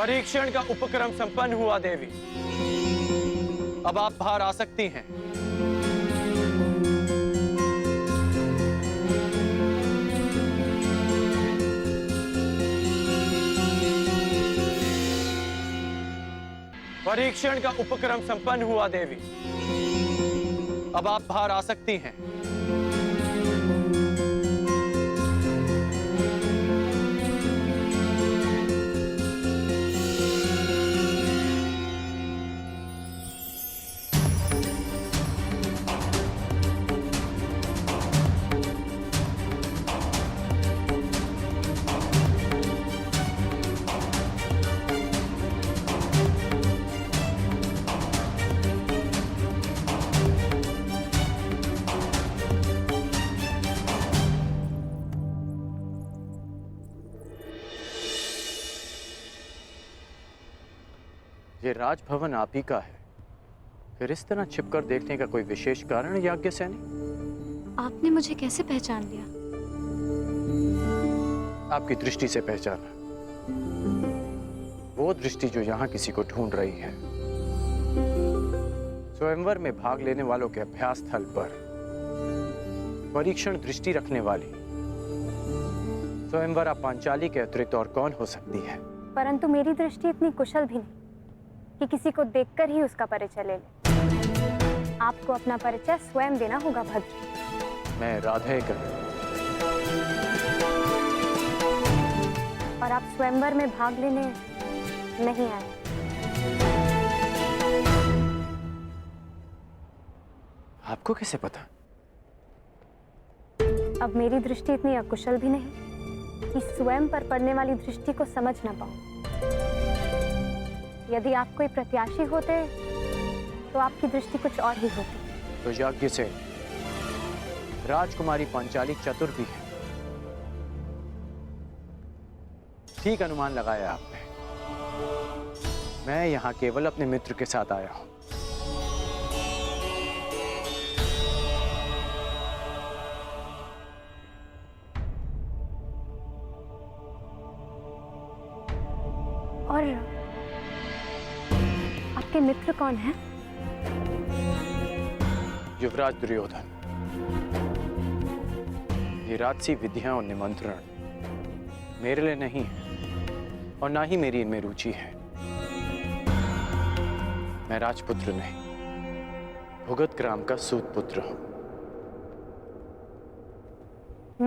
परीक्षण का उपक्रम संपन्न हुआ देवी। अब आप बाहर आ सकती हैं। परीक्षण का उपक्रम संपन्न हुआ देवी। अब आप बाहर आ सकती हैं। ये राजभवन आप ही का है, फिर इस तरह छिपकर देखने का कोई विशेष कारण याज्ञसेनी? आपने मुझे कैसे पहचान लिया? आपकी दृष्टि से पहचाना। वो दृष्टि जो यहां किसी को ढूंढ रही है। स्वयंवर में भाग लेने वालों के अभ्यास स्थल पर परीक्षण दृष्टि रखने वाली स्वयंवरा पांचाली के अतिरिक्त और कौन हो सकती है? परंतु मेरी दृष्टि इतनी कुशल भी नहीं कि किसी को देखकर ही उसका परिचय ले ले। आपको अपना परिचय स्वयं देना होगा भद्र। मैं राधेकर। और आप स्वयंवर में भाग लेने नहीं आए। आपको कैसे पता? अब मेरी दृष्टि इतनी अकुशल भी नहीं कि स्वयं पर पड़ने वाली दृष्टि को समझ ना पाऊं। यदि आप कोई प्रत्याशी होते तो आपकी दृष्टि कुछ और ही होती। तो यज्ञ से राजकुमारी पांचाली चतुर भी है। ठीक अनुमान लगाया आपने। मैं यहां केवल अपने मित्र के साथ आया हूं। और आपके मित्र कौन हैं? युवराज दुर्योधन। ये राजसी विधियां और निमंत्रण मेरे लिए नहीं है और ना ही मेरी इनमें रुचि है। मैं राजपुत्र नहीं, भुगत ग्राम का सूत पुत्र हूं।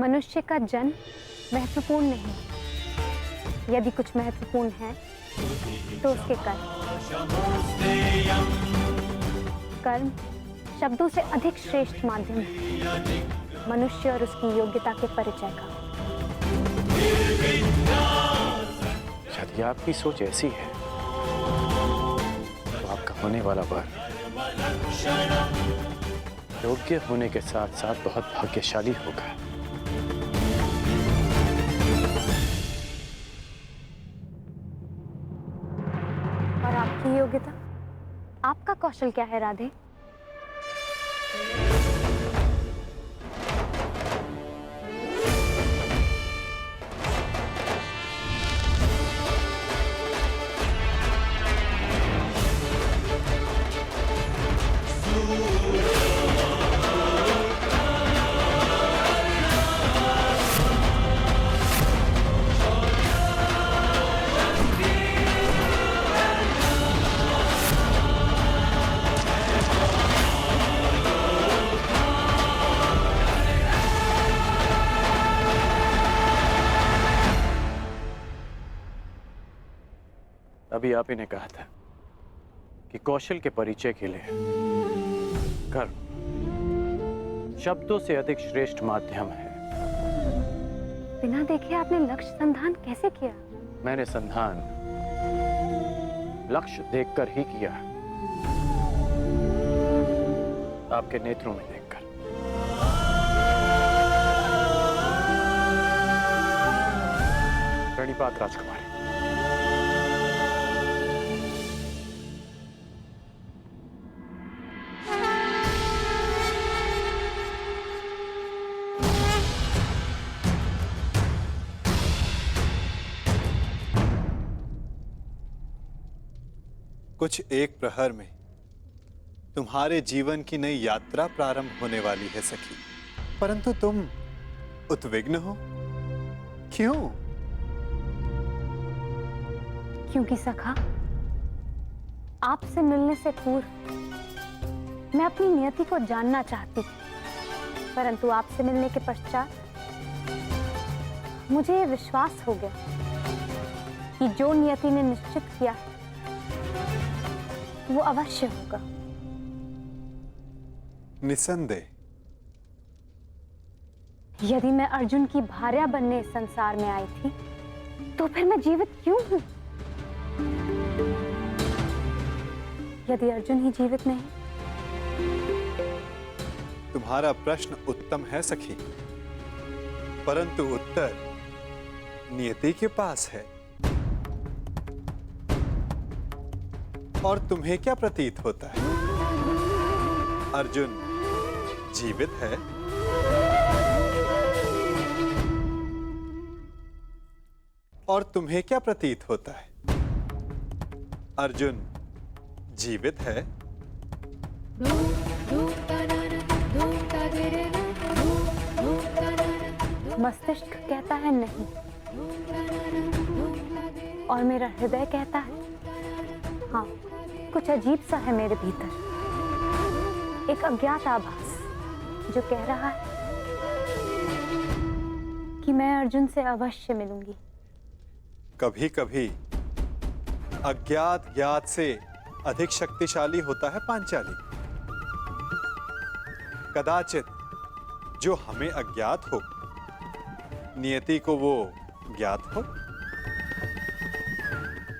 मनुष्य का जन्म महत्वपूर्ण नहीं, यदि कुछ महत्वपूर्ण है तो उसके कर्म। कर्म शब्दों से अधिक श्रेष्ठ माध्यम है मनुष्य और उसकी योग्यता के परिचय का। यदि आपकी सोच ऐसी है तो आपका होने वाला वर योग्य होने के साथ साथ बहुत भाग्यशाली होगा। और आपकी योग्यता, आपका कौशल क्या है राधे? अभी आप ही ने कहा था कि कौशल के परिचय के लिए कर्म शब्दों से अधिक श्रेष्ठ माध्यम है। बिना देखे आपने लक्ष्य संधान कैसे किया? मैंने संधान लक्ष्य देखकर ही किया, आपके नेत्रों में देखकर। प्रणिपात राजकुमारी। कुछ एक प्रहर में तुम्हारे जीवन की नई यात्रा प्रारंभ होने वाली है सखी, परंतु तुम उद्विग्न हो, क्यों? क्योंकि सखा, आपसे मिलने से पूर्व मैं अपनी नियति को जानना चाहती थी, परंतु आपसे मिलने के पश्चात मुझे ये विश्वास हो गया कि जो नियति ने निश्चित किया है वो अवश्य होगा। निसंदेह। यदि मैं अर्जुन की भार्या बनने इस संसार में आई थी, तो फिर मैं जीवित क्यों हूं? यदि अर्जुन ही जीवित नहीं। तुम्हारा प्रश्न उत्तम है सखी, परंतु उत्तर नियति के पास है। और तुम्हें क्या प्रतीत होता है? अर्जुन जीवित है? और तुम्हें क्या प्रतीत होता है? अर्जुन जीवित है? मस्तिष्क कहता है नहीं, और मेरा हृदय कहता है हाँ। कुछ अजीब सा है मेरे भीतर, एक अज्ञात आभास जो कह रहा है कि मैं अर्जुन से अवश्य मिलूंगी। कभी कभी अज्ञात ज्ञात से अधिक शक्तिशाली होता है पांचाली। कदाचित जो हमें अज्ञात हो, नियति को वो ज्ञात हो,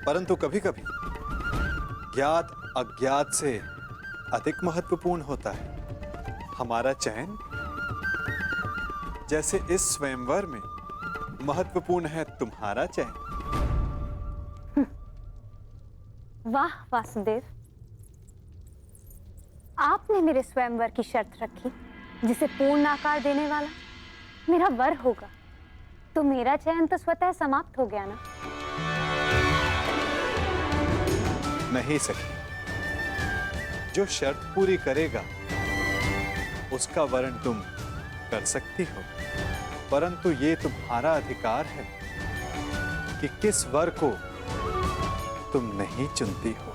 परंतु कभी कभी ज्ञात अज्ञात से अधिक महत्वपूर्ण होता है हमारा चयन। जैसे इस स्वयंवर में महत्वपूर्ण है तुम्हारा चयन। वाह वासुदेव, आपने मेरे स्वयंवर की शर्त रखी जिसे पूर्ण आकार देने वाला मेरा वर होगा, तो मेरा चयन तो स्वतः समाप्त हो गया ना? नहीं सखी, जो शर्त पूरी करेगा उसका वर्ण तुम कर सकती हो, परंतु ये तुम्हारा अधिकार है कि किस वर को तुम नहीं चुनती हो।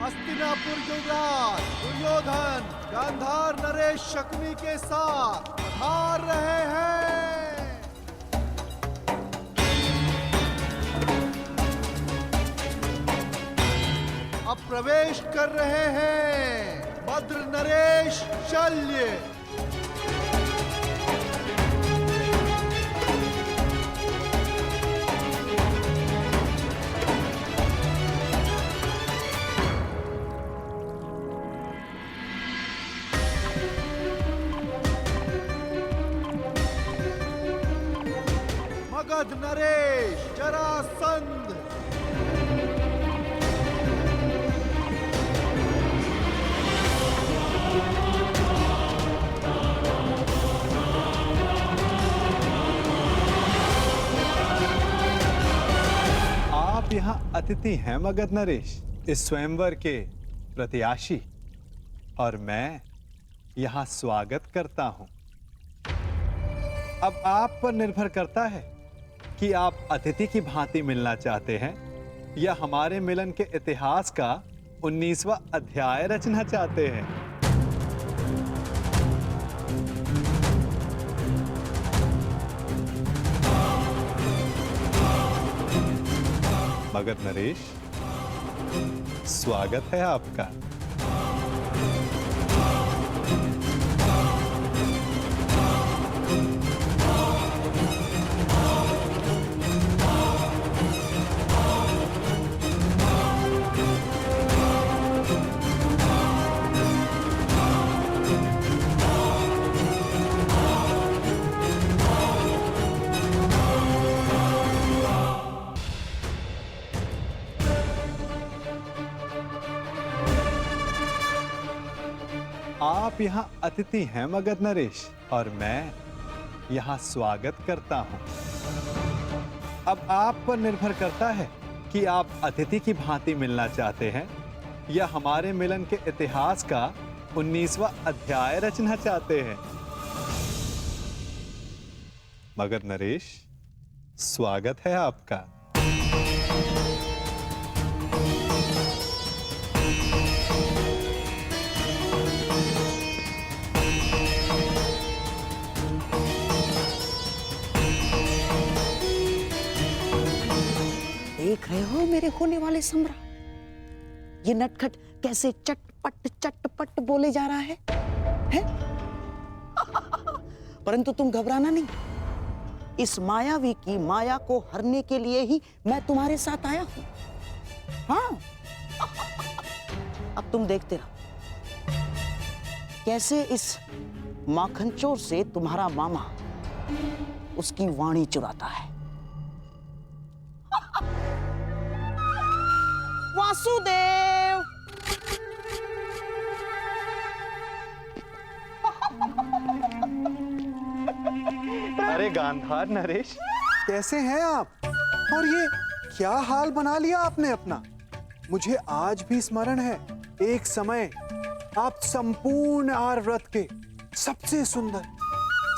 हस्तिनापुर युवराज दुर्योधन गांधार नरेश शकुनी के साथ पधार रहे हैं। अब प्रवेश कर रहे हैं भद्र नरेश शल्य। मगध नरेश जरासंध। आप यहाँ अतिथि हैं मगध नरेश, इस स्वयंवर के प्रत्याशी, और मैं यहाँ स्वागत करता हूँ। अब आप पर निर्भर करता है कि आप अतिथि की भांति मिलना चाहते हैं या हमारे मिलन के इतिहास का 19वां अध्याय रचना चाहते हैं। मगध नरेश, स्वागत है आपका। आप यहाँ अतिथि हैं मगध नरेश, और मैं यहाँ स्वागत करता हूँ। अब आप पर निर्भर करता है कि आप अतिथि की भांति मिलना चाहते हैं या हमारे मिलन के इतिहास का 19वां अध्याय रचना चाहते हैं। मगर नरेश, स्वागत है आपका। देख रहे हो मेरे होने वाले सम्राट, ये नटखट कैसे चटपट चटपट बोले जा रहा है? परंतु तुम घबराना नहीं, इस मायावी की माया को हरने के लिए ही मैं तुम्हारे साथ आया हूं। हाँ, अब तुम देखते रहो कैसे इस माखनचोर से तुम्हारा मामा उसकी वाणी चुराता है। वासुदेव, अरे गांधार नरेश, कैसे हैं आप? और ये क्या हाल बना लिया आपने अपना? मुझे आज भी स्मरण है, एक समय आप संपूर्ण आर्यव्रत के सबसे सुंदर,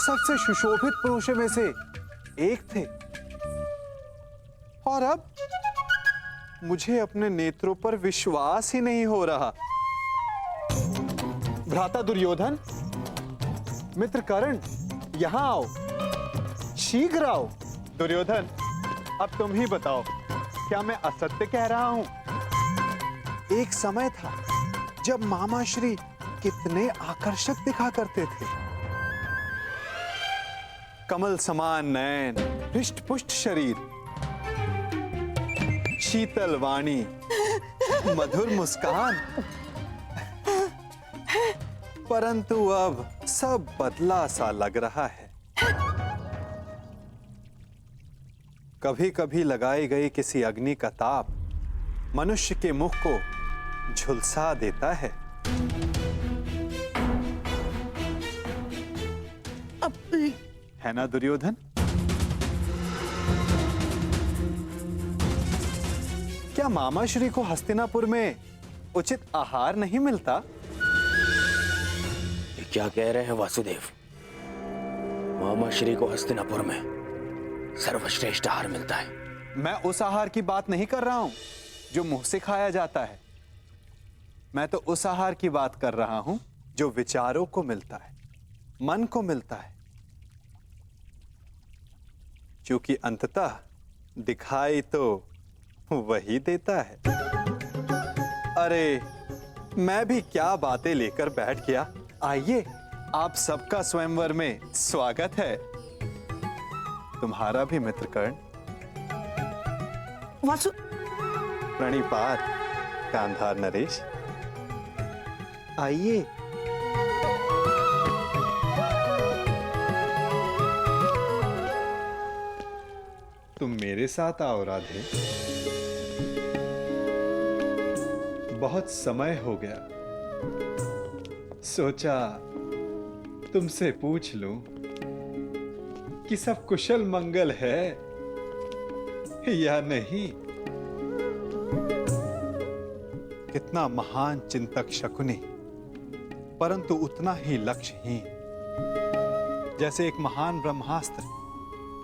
सबसे सुशोभित पुरुषों में से एक थे। और अब मुझे अपने नेत्रों पर विश्वास ही नहीं हो रहा। भ्राता दुर्योधन, मित्र कर्ण, यहां आओ, शीघ्र आओ। दुर्योधन, अब तुम ही बताओ, क्या मैं असत्य कह रहा हूं? एक समय था जब मामा श्री कितने आकर्षक दिखा करते थे। कमल समान नयन, हृष्ट पुष्ट शरीर, शीतल वाणी, मधुर मुस्कान। परंतु अब सब बदला सा लग रहा है। कभी कभी लगाई गई किसी अग्नि का ताप मनुष्य के मुख को झुलसा देता है। है ना दुर्योधन? क्या मामा श्री को हस्तिनापुर में उचित आहार नहीं मिलता? ये क्या कह रहे हैं वासुदेव? मामा श्री को हस्तिनापुर में सर्वश्रेष्ठ आहार मिलता है। मैं उस आहार की बात नहीं कर रहा हूं जो मुंह से खाया जाता है। मैं तो उस आहार की बात कर रहा हूं जो विचारों को मिलता है, मन को मिलता है, क्योंकि अंततः दिखाई तो वही देता है। अरे, मैं भी क्या बातें लेकर बैठ गया। आइए, आप सबका स्वयंवर में स्वागत है। तुम्हारा भी मित्र कर्ण। वासु, प्रणिपात गांधार नरेश, आइए। तुम मेरे साथ आओ राधे। बहुत समय हो गया, सोचा तुमसे पूछ लूं कि सब कुशल मंगल है या नहीं। कितना महान चिंतक शकुनी, परंतु उतना ही लक्ष्यहीन, जैसे एक महान ब्रह्मास्त्र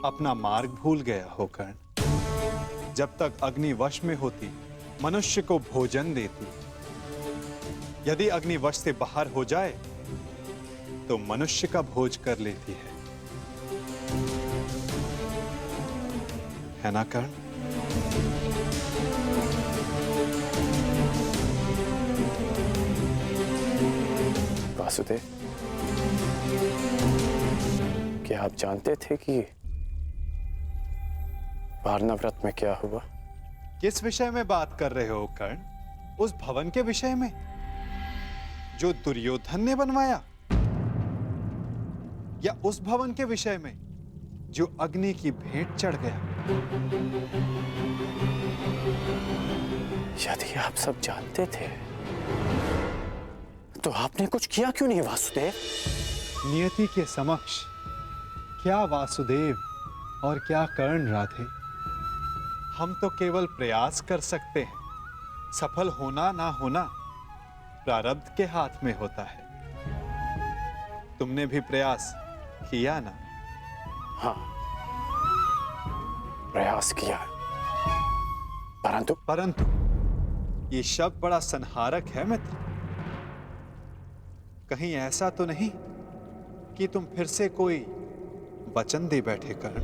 अपना मार्ग भूल गया हो कर्ण। जब तक अग्नि वश में होती मनुष्य को भोजन देती, यदि अग्नि वश से बाहर हो जाए तो मनुष्य का भोज कर लेती है ना कर्ण? वासुदेव, क्या आप जानते थे कि वारणा व्रत में क्या हुआ? किस विषय में बात कर रहे हो कर्ण? उस भवन के विषय में जो दुर्योधन ने बनवाया, या उस भवन के विषय में जो अग्नि की भेंट चढ़ गया? यदि आप सब जानते थे तो आपने कुछ किया क्यों नहीं वासुदेव? नियति के समक्ष क्या वासुदेव और क्या कर्ण राधे, हम तो केवल प्रयास कर सकते हैं। सफल होना ना होना प्रारब्ध के हाथ में होता है। तुमने भी प्रयास किया ना? हाँ, प्रयास किया, परंतु ये शब्द बड़ा संहारक है मित्र। कहीं ऐसा तो नहीं कि तुम फिर से कोई वचन दे बैठे कर्ण?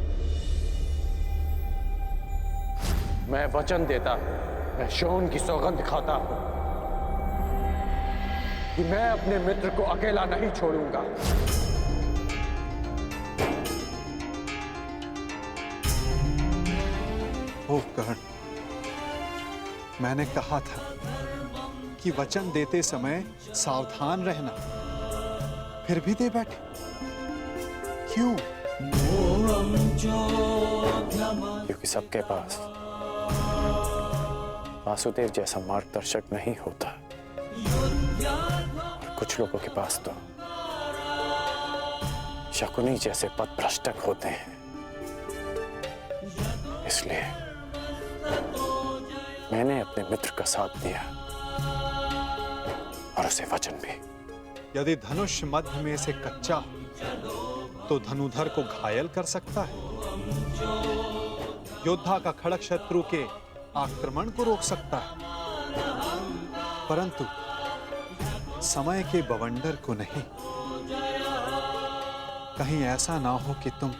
मैं वचन देता हूं, मैं शोन की सौगंध खाता हूं कि मैं अपने मित्र को अकेला नहीं छोड़ूंगा। ओ कर्ण, मैंने कहा था कि वचन देते समय सावधान रहना, फिर भी दे बैठे क्यों? क्योंकि सबके पास वासुदेव जैसा मार्गदर्शक नहीं होता, और कुछ लोगों के पास तो शकुनी जैसे पथभ्रष्टक होते हैं। इसलिए मैंने अपने मित्र का साथ दिया और उसे वचन भी। यदि धनुष मध्य में से कच्चा हो तो धनुधर को घायल कर सकता है। योद्धा का खड़ग शत्रु के आक्रमण को रोक सकता है, परंतु समय के बवंडर को नहीं। कहीं ऐसा ना हो कि तुम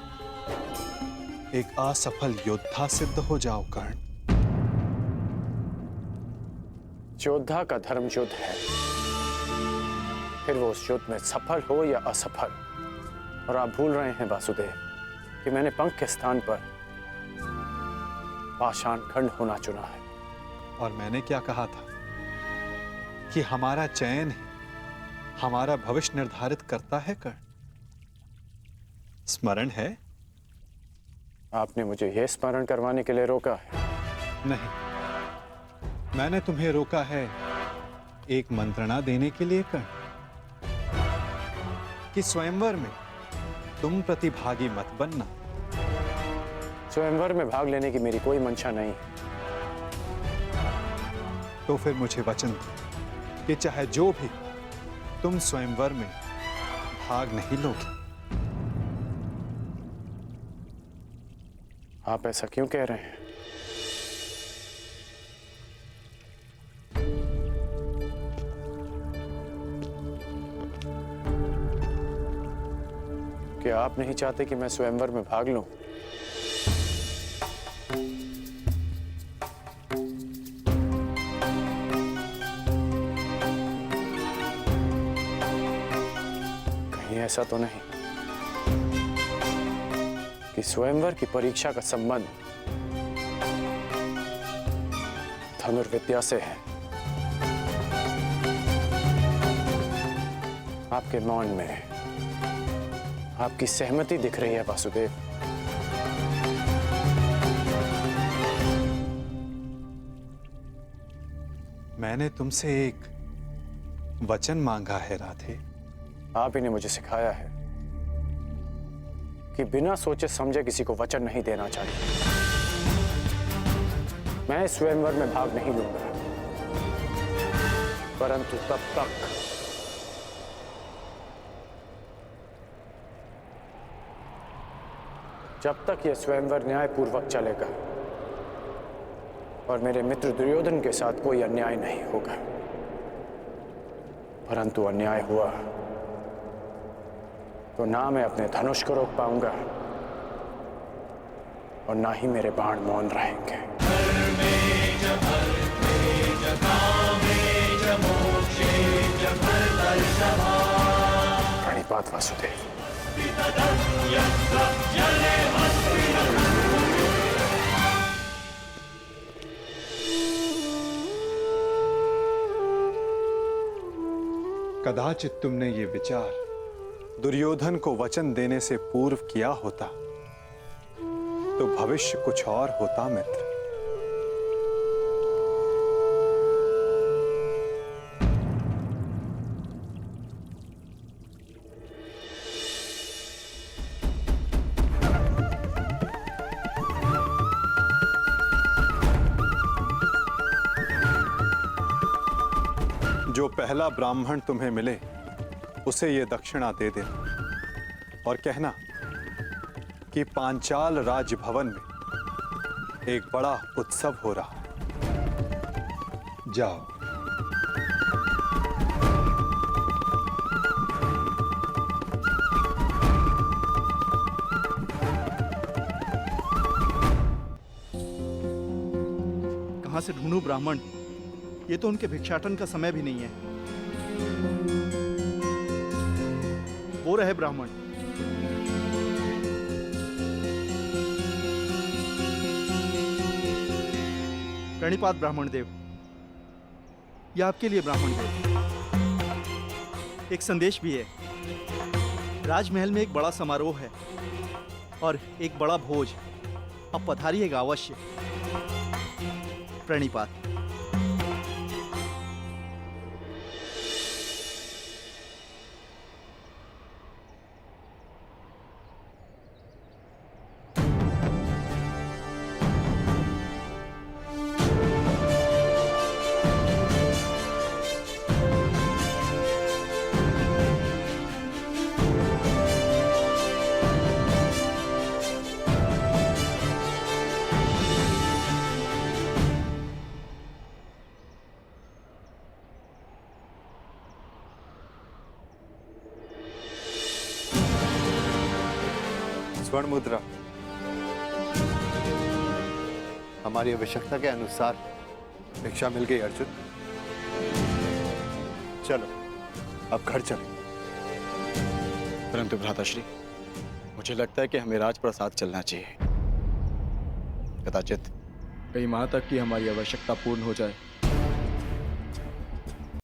एक असफल योद्धा सिद्ध हो जाओ कर्ण। योद्धा का धर्म युद्ध है, फिर वो उस युद्ध में सफल हो या असफल। और आप भूल रहे हैं वासुदेव कि मैंने पंख के स्थान पर पाषाण खंड होना चुना है। और मैंने क्या कहा था कि हमारा चयन ही हमारा भविष्य निर्धारित करता है कर्ण। स्मरण है? आपने मुझे यह स्मरण करवाने के लिए रोका है? नहीं, मैंने तुम्हें रोका है एक मंत्रणा देने के लिए कर्ण, कि स्वयंवर में तुम प्रतिभागी मत बनना। स्वयंवर में भाग लेने की मेरी कोई मंशा नहीं है। तो फिर मुझे वचन दो कि चाहे जो भी, तुम स्वयंवर में भाग नहीं लोगे। आप ऐसा क्यों कह रहे हैं? क्या आप नहीं चाहते कि मैं स्वयंवर में भाग लूं? कहीं ऐसा तो नहीं कि स्वयंवर की परीक्षा का संबंध धनुर्विद्या से है? आपके मौन में आपकी सहमति दिख रही है वासुदेव। मैंने तुमसे एक वचन मांगा है राधे। आप ही ने मुझे सिखाया है कि बिना सोचे समझे किसी को वचन नहीं देना चाहिए। मैं स्वयंवर में भाग नहीं लूंगा, परंतु तब तक जब तक यह स्वयंवर न्यायपूर्वक चलेगा और मेरे मित्र दुर्योधन के साथ कोई अन्याय नहीं होगा। परंतु अन्याय हुआ तो ना मैं अपने धनुष को रोक पाऊंगा और ना ही मेरे बाण मौन रहेंगे। प्रणिपात वासुदेव। कदाचित तुमने ये विचार दुर्योधन को वचन देने से पूर्व किया होता तो भविष्य कुछ और होता मित्र। जो पहला ब्राह्मण तुम्हें मिले उसे ये दक्षिणा दे देना और कहना कि पांचाल राजभवन में एक बड़ा उत्सव हो रहा है। जाओ। कहां से ढूंढूं ब्राह्मण? ये तो उनके भिक्षाटन का समय भी नहीं है। वो रहे ब्राह्मण। प्रणिपात ब्राह्मण देव। यह आपके लिए ब्राह्मण देव। एक संदेश भी है। राजमहल में एक बड़ा समारोह है और एक बड़ा भोज। अब पधारिएगा अवश्य। प्रणिपात। स्वर्ण मुद्रा। हमारी आवश्यकता के अनुसार भिक्षा मिल गई अर्जुन। चलो अब घर चलें। परंतु भ्राताश्री, मुझे लगता है कि हमें राजप्रसाद चलना चाहिए। कदाचित कई माह तक की हमारी आवश्यकता पूर्ण हो जाए।